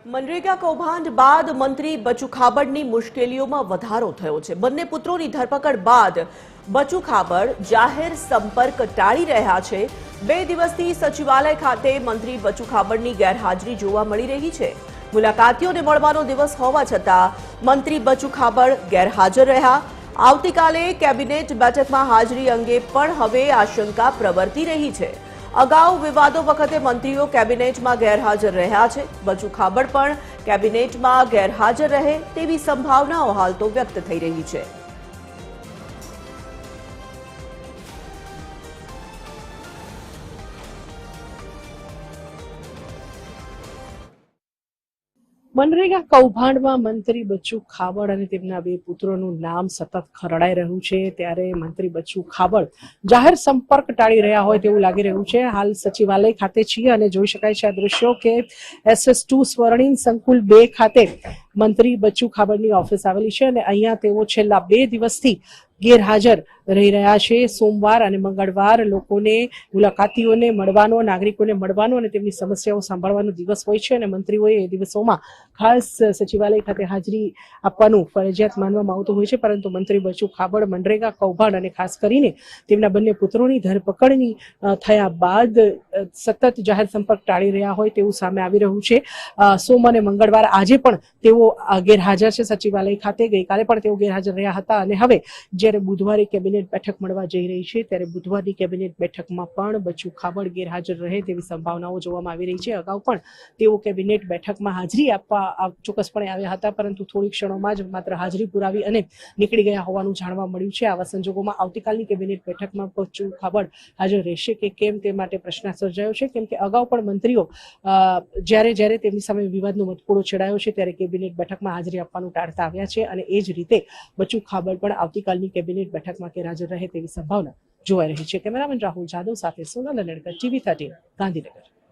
મનરેગા કૌભાંડ બાદ મંત્રી બચુ ખાબડની મુશ્કેલીઓમાં વધારો થયો છે। બંને પુત્રોની ધરપકડ બાદ બચુ ખાબડ જાહેર સંપર્ક ટાળી રહ્યા છે। 2 દિવસથી સચિવાલય ખાતે મંત્રી બચુ ખાબડની ગેરહાજરી જોવા મળી રહી છે। મુલાકાતીઓને મળવાનો દિવસ હોવા છતાં મંત્રી બચુ ખાબડ ગેરહાજર રહ્યા। આવતીકાલે કેબિનેટ બેઠકમાં હાજરી અંગે પણ હવે આશંકા પ્રવર્તી રહી છે। અગાઉ વિવાદો વખતે મંત્રીઓ કેબિનેટમાં ગેરહાજર રહ્યા છે। બચુ ખાબડ પણ કેબિનેટમાં ગેરહાજર રહે તેવી સંભાવનાઓ હાલ તો વ્યક્ત થઈ રહી છે। મનરેગા કૌભાંડમાં મંત્રી બચુ ખાબડ અને તેમના 2 પુત્રોનું નામ સતત ખરડાઈ રહ્યું છે। ત્યારે મંત્રી બચુ ખાબડ જાહેર સંપર્ક ટાળી રહ્યા હોય તેવું લાગી રહ્યું છે। હાલ સચિવાલય ખાતે છીએ અને જોઈ શકાય છે આ દ્રશ્યો કે SS2 સ્વર્ણિમ સંકુલ 2 ખાતે મંત્રી બચુ ખાબડની ઓફિસ આવેલી છે અને અહીંયા તેઓ છેલ્લા 2 દિવસથી ગેરહાજર રહી રહ્યા છે। સોમવાર અને મંગળવાર લોકોને મુલાકાતીઓને મળવાનો, નાગરિકોને મળવાનો અને તેમની સમસ્યાઓ સાંભળવાનો દિવસ હોય છે અને મંત્રીઓએ એ દિવસોમાં ખાસ સચિવાલય ખાતે હાજરી આપવાનું ફરજિયાત માનવામાં આવતું હોય છે। પરંતુ મંત્રી બચુ ખાબડ મનરેગા કૌભાંડ અને ખાસ કરીને તેમના બંને પુત્રોની ધરપકડની થયા બાદ સતત જાહેર સંપર્ક ટાળી રહ્યા હોય તેવું સામે આવી રહ્યું છે। સોમ અને મંગળવાર આજે પણ તેઓ ગેરહાજર છે સચિવાલય ખાતે। ગઈકાલે પણ તેઓ ગેરહાજર રહ્યા હતા અને હવે જ્યારે બુધવારે કેબિનેટ બેઠક મળવા જઈ રહી છે ત્યારે બુધવારની કેબિનેટ બેઠકમાં પણ બચુ ખાબડ ગેરહાજર રહે તેવી સંભાવનાઓ જોવામાં આવી રહી છે। અગાઉ પણ તેઓ કેબિનેટ બેઠકમાં હાજરી આપવા ચોક્કસપણે આવ્યા હતા પરંતુ થોડી ક્ષણોમાં જ માત્ર હાજરી પુરાવી અને નીકળી ગયા હોવાનું જાણવા મળ્યું છે। આવા સંજોગોમાં આવતીકાલની કેબિનેટ બેઠકમાં બચુ ખાબડ હાજર રહેશે કે કેમ તે માટે પ્રશ્ન સર્જાયો છે, કેમ કે અગાઉ પણ મંત્રીઓ જ્યારે તેમની સામે વિવાદનો મતકોડો છેડાયો છે ત્યારે કેબિનેટ બેઠકમાં હાજરી આપવાનું ટાળતા આવ્યા છે અને એ જ રીતે બચુ ખાબડ પણ આવતીકાલની કેબિનેટ બેઠકમાં ગેરહાજર રહે તેવી સંભાવના જોવાઈ રહી છે। કેમેરામેન રાહુલ જાદવ સાથે સોનલ લનડકર, TV13 ગાંધીનગર।